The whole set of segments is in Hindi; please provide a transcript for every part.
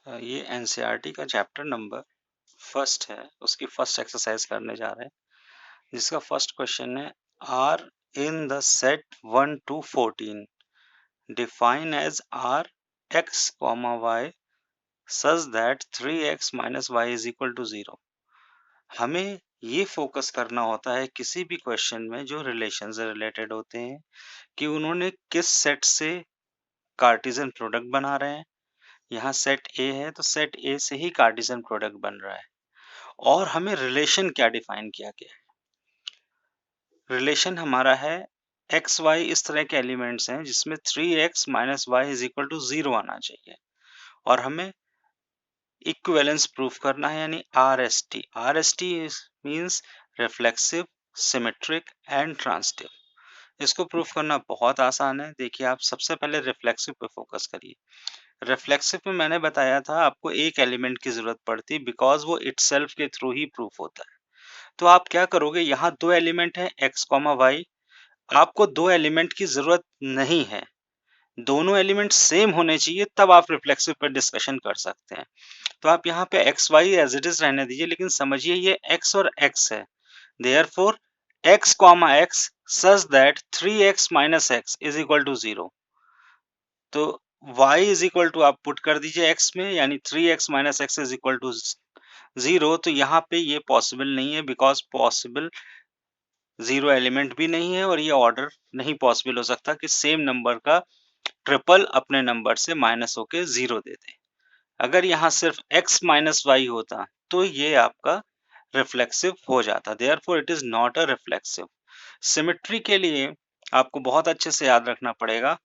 ये एनसीईआरटी का चैप्टर नंबर फर्स्ट है, उसकी फर्स्ट एक्सरसाइज करने जा रहे हैं, जिसका फर्स्ट क्वेश्चन है R in the set 1 to 14 define as R x comma y such that 3x minus y is equal to 0। हमें ये फोकस करना होता है किसी भी क्वेश्चन में जो रिलेशन से रिलेटेड होते हैं कि उन्होंने किस सेट से कार्टेशियन प्रोडक्ट बना रहे हैं। यहाँ सेट ए है तो सेट ए से ही कार्टेशियन प्रोडक्ट बन रहा है और हमें रिलेशन क्या डिफाइन किया गया है। रिलेशन हमारा है एक्स वाई इस तरह के एलिमेंट्स हैं जिसमें 3x minus y is equal to 0 आना चाहिए और हमें इक्विवेलेंस प्रूफ करना है यानी RST। RST means reflexive, symmetric and transitive. इसको प्रूफ करना बहुत आसान है। देखिए, आप सबसे पहले रिफ्लेक्सिव पे फोकस करिए। रिफ्लेक्सिव में मैंने बताया था आपको एक एलिमेंट की जरूरत पड़ती बिकॉज वो इटसेल्फ के थ्रू ही प्रूफ होता है। तो आप क्या करोगे, यहाँ दो एलिमेंट है एक्स कॉमा वाई, आपको दो एलिमेंट की जरूरत नहीं है, दोनों एलिमेंट सेम होने चाहिए, तब आप रिफ्लेक्सिव पर डिस्कशन कर सकते हैं। तो आप यहाँ पे x y as it is रहने दीजिए, लेकिन समझिए ये एक्स और एक्स है, therefore x comma x such that 3x minus x is equal to 0। तो y इज इक्वल टू आप पुट कर दीजिए x में, यानी 3x minus x is equal to 0। तो यहाँ पे ये पॉसिबल नहीं है बिकॉज पॉसिबल 0 एलिमेंट भी नहीं है और ये ऑर्डर नहीं पॉसिबल हो सकता कि सेम नंबर का ट्रिपल अपने नंबर से माइनस होके 0 दे दे। अगर यहाँ सिर्फ x माइनस वाई होता तो ये आपका रिफ्लेक्सिव हो जाता, therefore it is not a reflexive. Symmetry के लिए आपको बहुत अच्छे से याद रखना पड़ेगा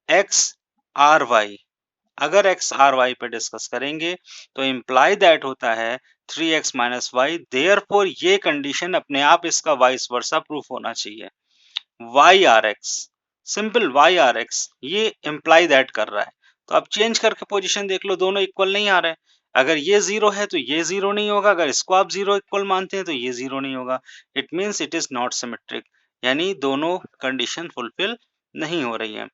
एक्स आर वाई। अगर एक्स आर वाई पे डिस्कस करेंगे तो इम्प्लाई दैट होता है 3x माइनस वाई, देयरफॉर ये कंडीशन अपने आप इसका वाइस वर्सा प्रूफ होना चाहिए। Y R x, simple y R x, ये इम्प्लाई दैट कर रहा है। तो आप चेंज करके पोजीशन देख लो, दोनों इक्वल नहीं आ रहे हैं। अगर ये 0 है तो ये 0 नहीं होगा, अगर इसको आप 0 इक्वल मानते हैं तो ये 0 नहीं होगा। It means it is not symmetric, यानी दोनों कंडीशन फुलफिल नहीं हो रही है।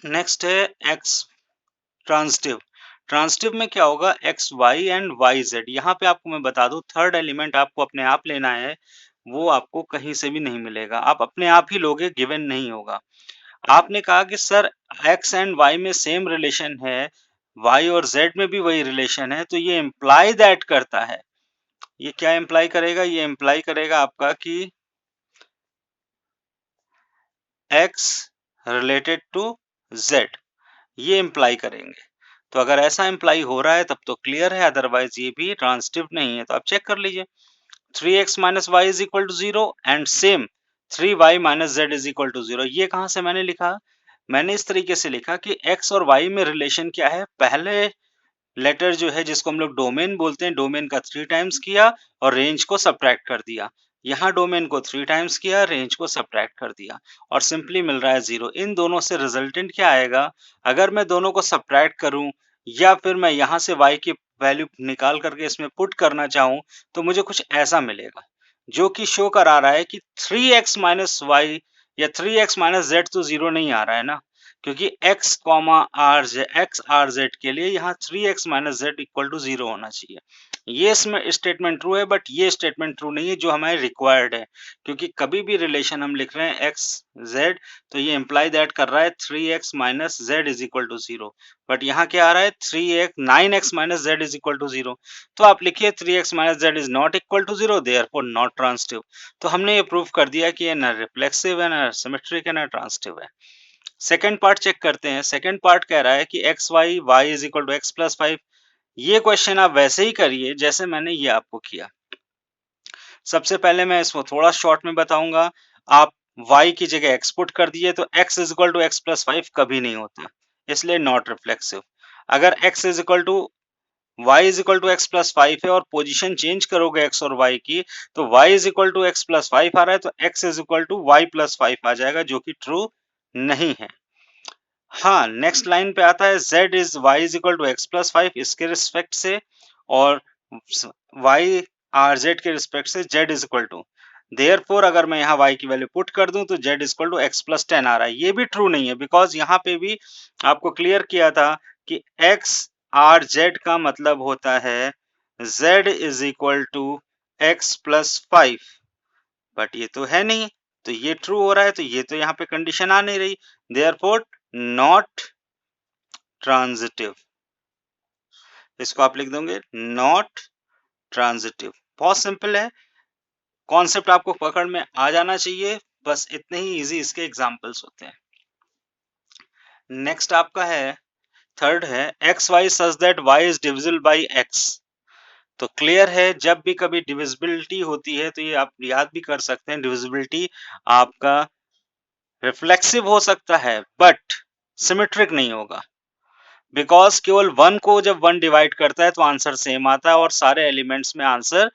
नेक्स्ट है एक्स ट्रांजिटिव। ट्रांजिटिव में क्या होगा, x y and y z. यहाँ पे आपको मैं बता दूं थर्ड एलिमेंट आपको अपने आप लेना है, वो आपको कहीं से भी नहीं मिलेगा, आप अपने आप ही लोगे, गिवन नहीं होगा। आपने कहा कि सर एक्स एंड वाई में सेम रिलेशन है, वाई और जेड में भी वही रिलेशन है, तो ये इम्प्लाई दैट करता है। ये क्या इम्प्लाई करेगा, ये इम्प्लाई करेगा आपका कि एक्स रिलेटेड टू जेड, ये इम्प्लाई करेंगे। तो अगर ऐसा इम्प्लाई हो रहा है तब तो क्लियर है, अदरवाइज ये भी ट्रांजिटिव नहीं है। तो आप चेक कर लीजिए 3x minus y is equal to 0 and same 3y minus z is equal to 0। ये कहाँ से मैंने लिखा, मैंने इस तरीके से लिखा कि x और y में रिलेशन क्या है, पहले लेटर जो है जिसको हम लोग डोमेन बोलते हैं, डोमेन का 3 टाइम्स किया और रेंज को सब्ट्रैक्ट कर दिया। यहाँ डोमेन को 3 टाइम्स किया, रेंज को सब्ट्रैक्ट कर दिया और सिंपली मिल रहा है 0। इन दोनों से रिजल्टेंट क्या आएगा, अगर मैं दोनों को सब्ट्रैक्ट करूं या फिर मैं यहाँ से y की वैल्यू निकाल करके इसमें पुट करना चाहूं तो मुझे कुछ ऐसा मिलेगा जो कि शो करा रहा है कि 3x माइनस वाई या 3x माइनस जेड तो 0 नहीं आ रहा है ना, क्योंकि x comma R J x are z के लिए यहाँ 3x minus Z equal to 0 होना चाहिए। ये इसमें स्टेटमेंट ट्रू है, बट ये स्टेटमेंट ट्रू नहीं है जो हमारे रिक्वायर्ड है, क्योंकि कभी भी रिलेशन हम लिख रहे हैं एक्स जेड तो ये इम्प्लाई दैट कर रहा है 3x minus z is equal to 0, but यहाँ क्या आ रहा है 9x minus z is equal to 0। तो आप लिखिए 3x minus z is not equal to 0, therefore not transitive. तो हमने ये प्रूव कर दिया कि ये ना रिफ्लेक्सिव है, ना सिमेट्रिक है, ना ट्रांजिटिव है। सेकेंड पार्ट चेक करते हैं। सेकेंड पार्ट कह रहा है कि x y y is equal to x plus 5। ये क्वेश्चन आप वैसे ही करिए जैसे मैंने ये आपको किया। सबसे पहले मैं इसको थोड़ा शॉर्ट में बताऊंगा। आप y की जगह x पुट कर दिए तो x is equal to x plus 5 कभी नहीं होता, इसलिए नॉट रिफ्लेक्सिव। अगर x is equal to y is equal to x plus 5 है और पोजीशन चेंज करोगे x और y की तो y is equal to x plus 5 आ रहा है तो x is equal to y plus 5 आ जाएगा, जो कि ट्रू नहीं है। हाँ, नेक्स्ट लाइन पे आता है z is y is equal to x plus 5 इसके रिस्पेक्ट से, और y आर जेड के रिस्पेक्ट से z is equal to, therefore अगर मैं यहाँ y की वैल्यू पुट कर दूं तो z is equal to x plus 10 आ रहा है। ये भी ट्रू नहीं है बिकॉज यहाँ पे भी आपको क्लियर किया था कि x आर जेड का मतलब होता है z is equal to x plus 5, but ये तो है नहीं, तो ये ट्रू हो रहा है, तो ये तो यहाँ पे कंडीशन आ नहीं रही, देयरफॉर नॉट ट्रांजिटिव। इसको आप लिख दोगे नॉट ट्रांजिटिव। बहुत सिंपल है, कॉन्सेप्ट आपको पकड़ में आ जाना चाहिए, बस इतने ही इजी इसके एग्जांपल्स होते हैं। नेक्स्ट आपका है थर्ड है x y such that y is divisible by x. तो क्लियर है, जब भी कभी डिविजिबिलिटी होती है तो ये आप याद भी कर सकते हैं, डिविजिबिलिटी आपका रिफ्लेक्सिव हो सकता है बट सिमेट्रिक नहीं होगा, बिकॉज केवल वन को जब वन डिवाइड करता है तो आंसर सेम आता है और सारे एलिमेंट्स में आंसर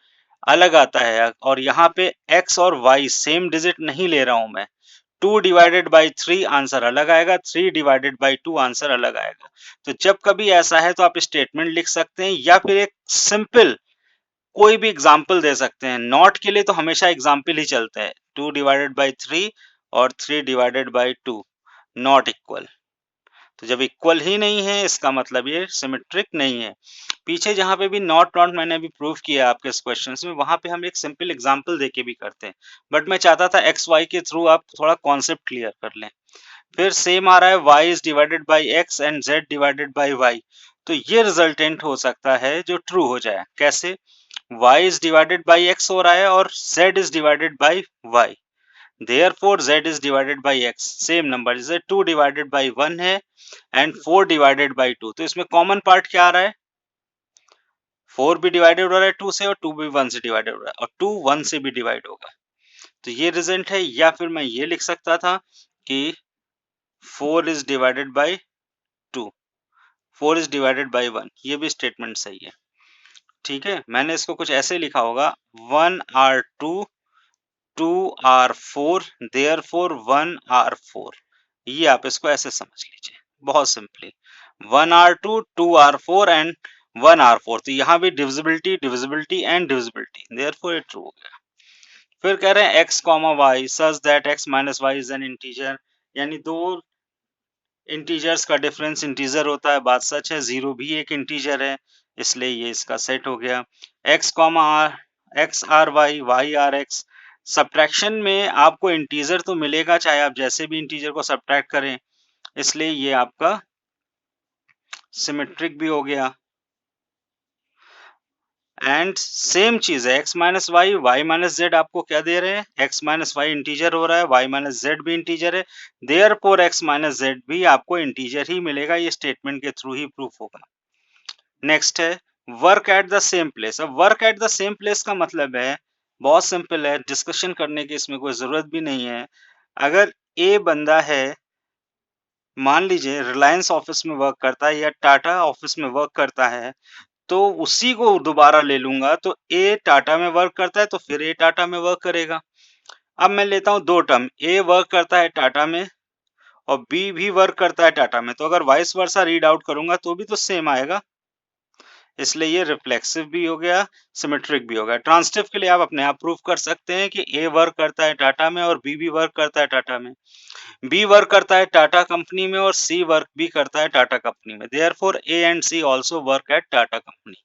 अलग आता है। और यहाँ पे x और y सेम डिजिट नहीं ले रहा हूं मैं, 2 डिवाइडेड बाई 3 आंसर अलग आएगा, 3 डिवाइडेड बाई 2 आंसर अलग आएगा। तो जब कभी ऐसा है तो आप स्टेटमेंट लिख सकते हैं या फिर एक सिंपल कोई भी एग्जाम्पल दे सकते हैं। नॉट के लिए तो हमेशा एग्जाम्पल ही चलता है, 2 डिवाइडेड बाई 3 और 3 डिवाइडेड बाई 2 नॉट इक्वल। तो जब इक्वल ही नहीं है इसका मतलब ये सिमेट्रिक नहीं है। पीछे जहां पे भी नॉट नॉट मैंने अभी प्रूव किया आपके इस क्वेश्चन में, वहां पे हम एक सिंपल एग्जांपल देके भी करते हैं, बट मैं चाहता था एक्स वाई के थ्रू आप थोड़ा कॉन्सेप्ट क्लियर कर लें। फिर सेम आ रहा है y is divided by x and z divided by y। तो ये रिजल्टेंट हो सकता है जो ट्रू हो जाए। कैसे? y is divided by x हो रहा है और z is divided by y, therefore z is divided by x, same number जैसे 2 डिवाइडेड बाई 1 है एंड 4 डिवाइडेड बाई 2, तो इसमें कॉमन पार्ट क्या आ रहा है? 4 भी डिवाइडेड हो रहा है 2 से और 2 भी 1 से डिवाइडेड हो रहा है और 2 1 से भी डिवाइड होगा, तो ये रिजल्ट है। या फिर मैं ये लिख सकता था कि 4 is divided by 2, 4 is divided by 1, ये भी स्टेटमेंट सही है। ठीक है, मैंने इसको कुछ ऐसे लिखा होगा 1 r 2 2 r 4 therefore 1 r 4, ये आप इसको ऐसे समझ लीजिए, बहुत simply 1 r 2 2 r 4 and 1 r 4, तो यहाँ भी divisibility divisibility and divisibility, therefore ये ट्रू हो गया। फिर कह रहे हैं x comma y such that x minus y is an integer, यानी दो इंटीजर्स का डिफरेंस इंटीजर होता है, बात सच है, जीरो भी एक इंटीजर है, इसलिए ये इसका सेट हो गया। x comma R x R y y R x, subtraction में आपको इंटीजर तो मिलेगा चाहे आप जैसे भी इंटीजर को सब्ट्रैक्ट करें, इसलिए ये आपका सिमेट्रिक भी हो गया। एंड सेम चीज है x minus y y minus z, आपको क्या दे रहे हैं? x माइनस वाई इंटीजर हो रहा है, y माइनस जेड भी इंटीजर है, देयरफॉर x माइनस जेड भी आपको इंटीजर ही मिलेगा, ये स्टेटमेंट के थ्रू ही प्रूफ होगा। नेक्स्ट है work at the same place. अब work at the same place का मतलब है बहुत सिंपल है, डिस्कशन करने की इसमें कोई जरूरत भी नहीं है। अगर ए बंदा है, मान लीजिए रिलायंस ऑफिस में वर्क करता है या टाटा ऑफिस में वर्क करता है, तो उसी को दोबारा ले लूंगा, तो ए टाटा में वर्क करता है तो फिर ए टाटा में वर्क करेगा। अब मैं लेता हूं दो टर्म, ए वर्क करता है टाटा में और बी भी वर्क करता है टाटा में, तो अगर वाइस वर्सा रीड आउट करूंगा तो भी तो सेम आएगा, इसलिए ये रिफ्लेक्सिव भी हो गया, सिमेट्रिक भी हो गया। ट्रांसिटिव के लिए आप अपने आप प्रूफ कर सकते हैं कि ए वर्क करता है टाटा में और बी भी वर्क करता है टाटा में, बी वर्क करता है टाटा कंपनी में और सी वर्क भी करता है टाटा कंपनी में, therefore A and C also work at Tata company.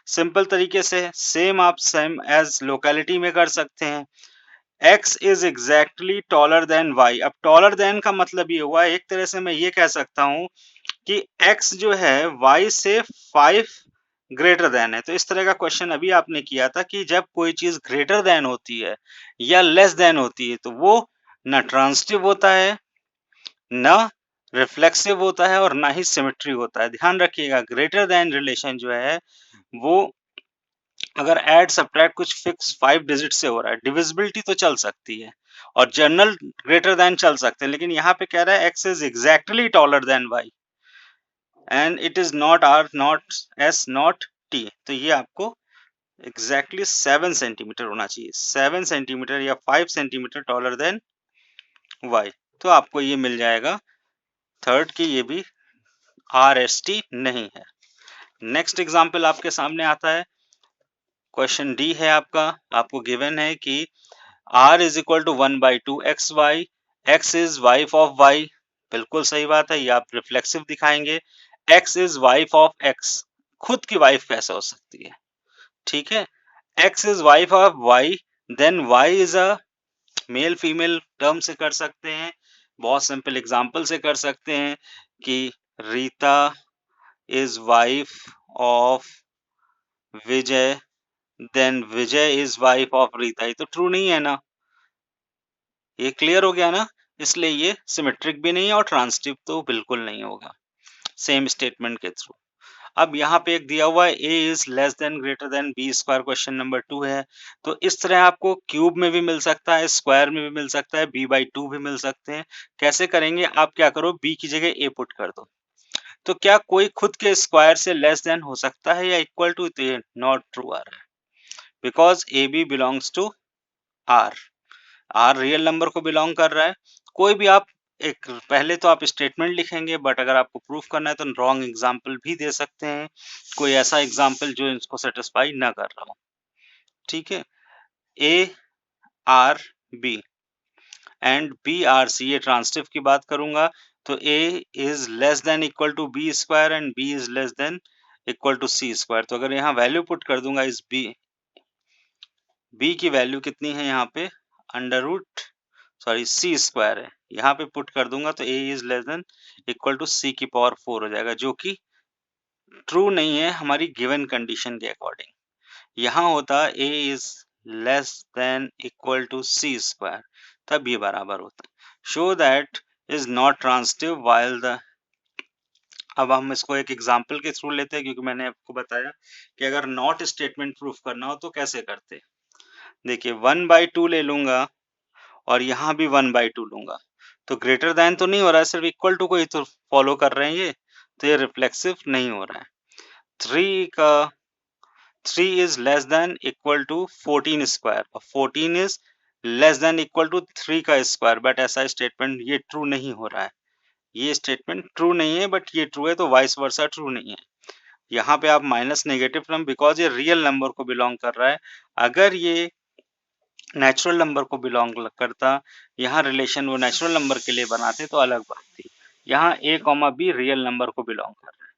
Simple तरीके से सेम आप सेम एज लोकेलिटी में कर सकते हैं। x is exactly taller then y, अब टॉलर देन का मतलब ये हुआ, एक तरह से मैं ये कह सकता हूं कि x जो है y से 5 ग्रेटर देन है। तो इस तरह का क्वेश्चन अभी आपने किया था कि जब कोई चीज ग्रेटर देन होती है या लेस देन होती है तो वो ना ट्रांसिटिव होता है, ना रिफ्लेक्सिव होता है और ना ही सिमेट्री होता है। ध्यान रखिएगा, ग्रेटर देन रिलेशन जो है वो अगर ऐड सब्ट्रैक्ट कुछ फिक्स 5 डिजिट से हो रहा है, डिविजिबिलिटी तो चल सकती है और जनरल ग्रेटर देन चल सकते हैं, लेकिन यहाँ पे कह रहा है x is exactly taller than y and it is not R not S not T, तो ये आपको एग्जैक्टली 7 सेंटीमीटर होना चाहिए, 7 सेंटीमीटर या 5 सेंटीमीटर टॉलर देन वाई, तो आपको ये मिल जाएगा थर्ड की ये भी आर एस टी नहीं है। नेक्स्ट एग्जाम्पल आपके सामने आता है, क्वेश्चन डी है आपका, आपको गिवन है कि r is equal to 1 by 2 x y, x is wife of y, बिल्कुल सही बात है, ये आप रिफ्लेक्सिव दिखाएंगे। x is wife of x, खुद की वाइफ कैसे हो सकती है? ठीक है, x is wife of y, then y is a male female term से कर सकते हैं, बहुत सिंपल एग्जांपल से कर सकते हैं कि Rita is wife of Vijay, then Vijay is wife of Rita. ये तो ट्रू नहीं है ना, ये क्लियर हो गया ना, इसलिए ये सिमेट्रिक भी नहीं है और ट्रांसिटिव तो बिल्कुल नहीं होगा सेम स्टेटमेंट के थ्रू। अब यहाँ पे एक दिया हुआ है a is less then greater than b square, question number 2 है। तो इस तरह आपको क्यूब में भी मिल सकता है, स्क्वायर में भी मिल सकता है, b/2 भी मिल सकते हैं। कैसे करेंगे, आप क्या करो, b की जगह a पुट कर दो। तो क्या कोई खुद के स्क्वायर से लेस देन हो सकता है या इक्वल टू? तो ये नॉट ट्रू आ रहा है, because a b belongs to R, R real number को बिलोंग कर रहा है। कोई भी आप एक पहले तो आप स्टेटमेंट लिखेंगे, बट अगर आपको प्रूफ करना है तो रॉन्ग एग्जाम्पल भी दे सकते हैं, कोई ऐसा एग्जाम्पल जो इसको सेटिस्फाई ना कर रहा हो। ठीक है, a R b and b R c, ये ट्रांसिटिव की बात करूंगा तो a is less than equal to b square and b is less than equal to c square. तो अगर यहाँ वैल्यू पुट कर दूंगा इस बी की वैल्यू कितनी है यहाँ पे, under root sorry c square है, यहाँ पे पुट कर दूंगा तो a is less than equal to c की पावर 4 हो जाएगा, जो कि ट्रू नहीं है हमारी गिवन कंडीशन के अकॉर्डिंग। यहाँ होता a is less than equal to c square, तब ये बराबर होता है। Show that is not transitive while the, अब हम इसको एक एग्जांपल के थ्रू लेते हैं, क्योंकि मैंने आपको बताया कि अगर नॉट स्टेटमेंट प्रूफ करना हो तो कैसे करते। देखिए 1/2 ले लूंगा और यहाँ भी 1/2 लूंगा, तो ग्रेटर देन तो नहीं हो रहा है, सिर्फ इक्वल टू को ही तो फॉलो कर रहे हैं ये, तो ये रिफ्लेक्सिव नहीं हो रहा है। 3 is less than equal to 14 square और 14 is less than equal to 3 का स्क्वायर, बट ऐसा स्टेटमेंट ये ट्रू नहीं हो रहा है, ये स्टेटमेंट ट्रू नहीं है, बट ये ट्रू है, तो वाइस वर्सा ट्रू नहीं है। यहाँ पे आप माइनस नेगेटिव टर्म, बिकॉज ये रियल नंबर को बिलोंग कर रहा है, अगर ये नेचुरल नंबर को बिलोंग करता, यहाँ रिलेशन वो नेचुरल नंबर के लिए बनाते तो अलग बात थी। यहाँ a comma be real number को बिलोंग कर रहा है।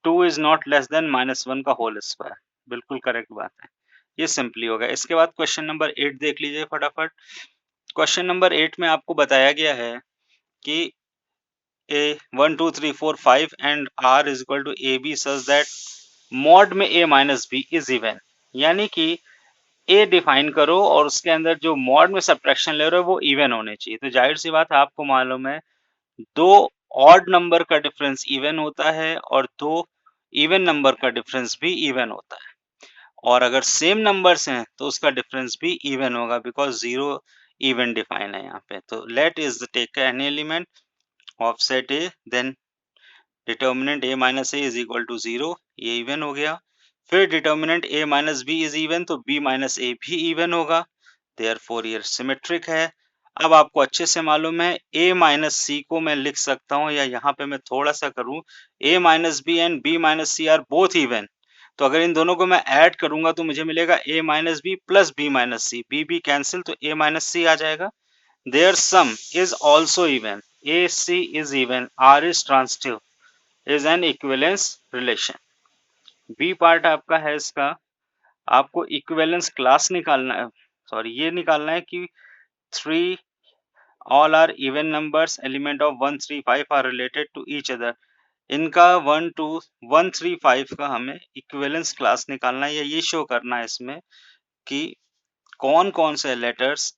2 इज नॉट लेस देन -1 का होल स्क्वायर, बिल्कुल करेक्ट बात है, ये सिंपली होगा। इसके बाद क्वेश्चन नंबर 8 देख लीजिए फटाफट। क्वेश्चन नंबर 8 में आपको बताया गया है कि a 1 2 3 4 5 and r is equal to a b such that mod में a minus b is even, यानी कि ए डिफाइन करो और उसके अंदर जो मॉड में सब्ट्रैक्शन ले रहे हो वो इवन होने चाहिए। तो जाहिर सी बात है, आपको मालूम है दो ऑड नंबर का डिफरेंस इवन होता है और दो इवन नंबर का डिफरेंस भी इवन होता है, और अगर सेम नंबर्स हैं तो उसका डिफरेंस भी इवन होगा, बिकॉज जीरो इवन डिफाइन है यहाँ पे। तो let is the take any element of set A, then determinant a minus a is equal to 0, ये इवन हो गया। फिर determinant a minus b is even, तो b माइनस ए भी इवन होगा, देयरफॉर ये सिमेट्रिक है। अब आपको अच्छे से मालूम है a माइनस सी को मैं लिख सकता हूँ, या यहाँ पे मैं थोड़ा सा करूँ, a minus b and b minus c are both even, तो अगर इन दोनों को मैं ऐड करूंगा तो मुझे मिलेगा a minus b plus b minus c, b cancel तो a माइनस सी आ जाएगा। Their sum is also even, a c is even, r is transitive, is an equivalence relation. B part आपका है इसका, आपको इक्विवेलेंस क्लास निकालना है, सॉरी ये निकालना है कि 3 all are even numbers, element of 1 3 5 are related to each other. इनका 1 2 1 3 5 का हमें इक्विवेलेंस क्लास निकालना है, या ये शो करना है इसमें कि कौन कौन से लेटर्स